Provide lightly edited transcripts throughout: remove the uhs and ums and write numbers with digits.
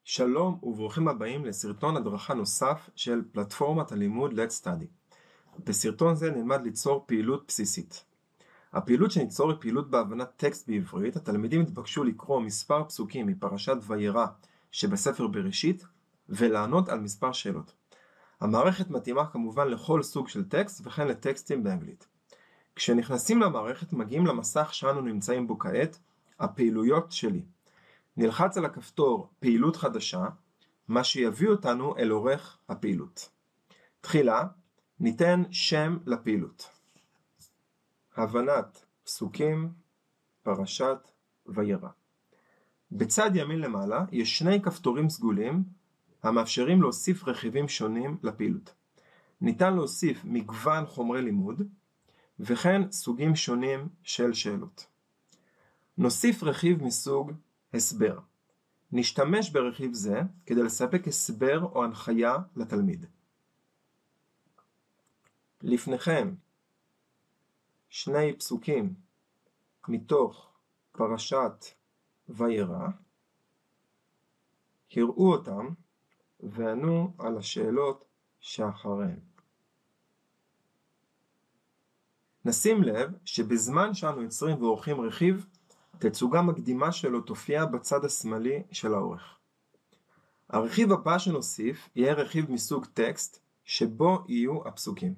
שלום וברוכים הבאים לסרטון הדרכה נוסף של פלטפורמת הלימוד Let's Study. בסרטון זה נלמד ליצור פעילות בסיסית. הפעילות שניצור היא פעילות בהבנת טקסט בעברית. התלמידים התבקשו לקרוא מספר פסוקים מפרשת וירא שבספר בראשית ולענות על מספר שאלות. המערכת מתאימה כמובן לכל סוג של טקסט וכן לטקסטים באנגלית. כשנכנסים למערכת מגיעים למסך שאנו נמצאים בו כעת, הפעילויות שלי. נלחץ על הכפתור פעילות חדשה, מה שיביא אותנו אל עורך הפעילות. תחילה, ניתן שם לפעילות. הבנת פסוקים, פרשת וירא. בצד ימין למעלה יש שני כפתורים סגולים המאפשרים להוסיף רכיבים שונים לפעילות. ניתן להוסיף מגוון חומרי לימוד וכן סוגים שונים של שאלות. נוסיף רכיב מסוג הסבר. נשתמש ברכיב זה כדי לספק הסבר או הנחיה לתלמיד. לפניכם שני פסוקים מתוך פרשת וירא. קראו אותם וענו על השאלות שאחריהם. נשים לב שבזמן שאנו יוצרים ועורכים רכיב, תצוגה מקדימה שלו תופיע בצד השמאלי של העורך. הרכיב הבא שנוסיף יהיה רכיב מסוג טקסט שבו יהיו הפסוקים.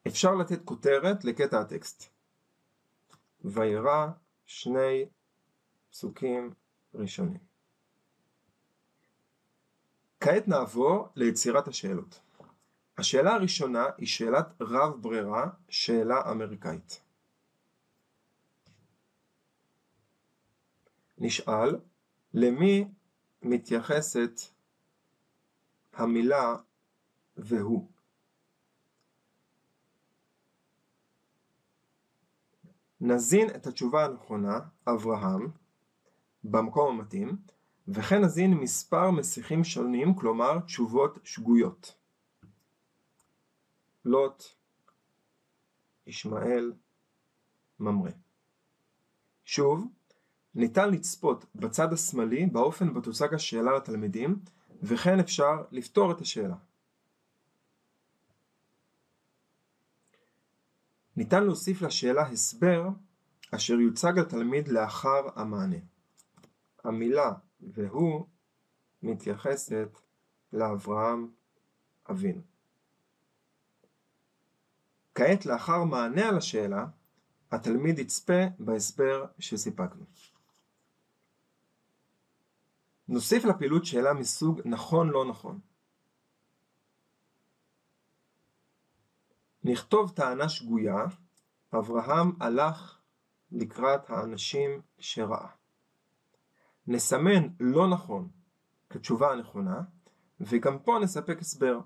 אפשר לתת כותרת לקטע הטקסט. וירא שני פסוקים ראשונים. כעת נעבור ליצירת השאלות. השאלה הראשונה היא שאלת רב ברירה, שאלה אמריקאית. נשאל, למי מתייחסת המילה והוא? נזין את התשובה הנכונה, אברהם, במקום המתאים, וכן נזין מספר מסיחים שונים, כלומר תשובות שגויות. לוט, ישמעאל, ממרא. שוב, ניתן לצפות בצד השמאלי באופן בו תוצג השאלה לתלמידים, וכן אפשר לפתור את השאלה. ניתן להוסיף לשאלה הסבר אשר יוצג לתלמיד לאחר המענה. המילה והוא מתייחסת לאברהם אבינו. כעת לאחר מענה על השאלה, התלמיד יצפה בהסבר שסיפקנו. נוסיף לפעילות שאלה מסוג נכון לא נכון. נכתוב טענה שגויה, אברהם הלך לקראת האנשים שראה. נסמן לא נכון כתשובה הנכונה, וגם פה נספק הסבר.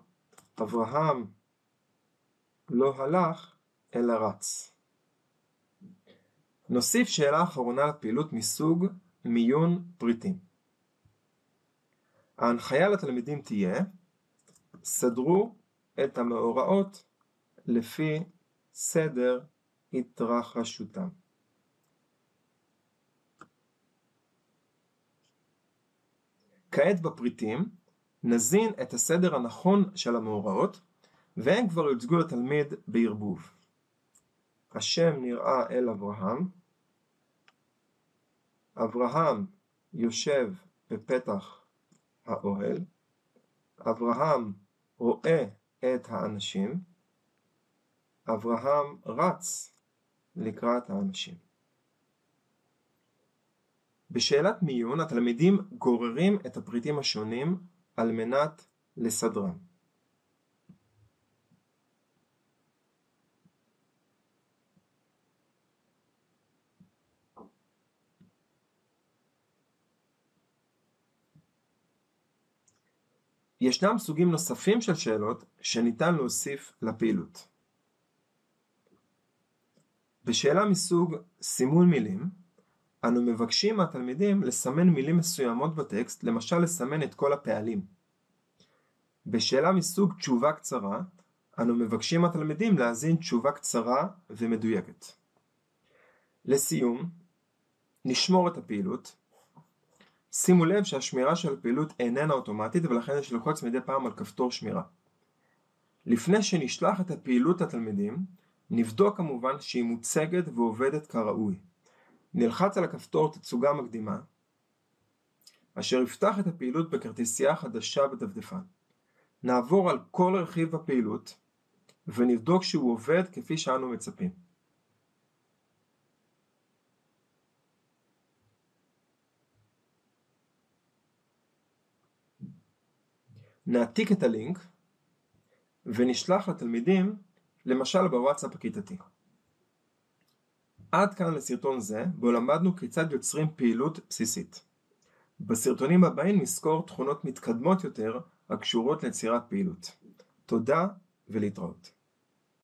אברהם לא הלך אלא רץ. נוסיף שאלה אחרונה לפעילות מסוג מיון פריטים. ההנחיה לתלמידים תהיה, סדרו את המאורעות לפי סדר התרחשותם. כעת בפריטים נזין את הסדר הנכון של המאורעות, והם כבר יוצגו לתלמיד בערבוב. השם נראה אל אברהם. אברהם יושב בפתח האוהל. אברהם רואה את האנשים. אברהם רץ לקראת האנשים. בשאלת מיון התלמידים גוררים את הפריטים השונים על מנת לסדרם. ישנם סוגים נוספים של שאלות שניתן להוסיף לפעילות. בשאלה מסוג סימון מילים, אנו מבקשים מהתלמידים לסמן מילים מסוימות בטקסט, למשל לסמן את כל הפעלים. בשאלה מסוג תשובה קצרה, אנו מבקשים מהתלמידים להזין תשובה קצרה ומדויקת. לסיום, נשמור את הפעילות. שימו לב שהשמירה של הפעילות איננה אוטומטית ולכן יש ללחוץ מדי פעם על כפתור שמירה. לפני שנשלח את הפעילות לתלמידים, נבדוק כמובן שהיא מוצגת ועובדת כראוי. נלחץ על הכפתור תצוגה מקדימה, אשר יפתח את הפעילות בכרטיסייה חדשה בדפדפן. נעבור על כל רכיב בפעילות ונבדוק שהוא עובד כפי שאנו מצפים. נעתיק את הלינק ונשלח לתלמידים, למשל בוואטסאפ הכיתתי. עד כאן לסרטון זה, בו למדנו כיצד יוצרים פעילות בסיסית. בסרטונים הבאים נזכור תכונות מתקדמות יותר הקשורות ליצירת פעילות. תודה ולהתראות.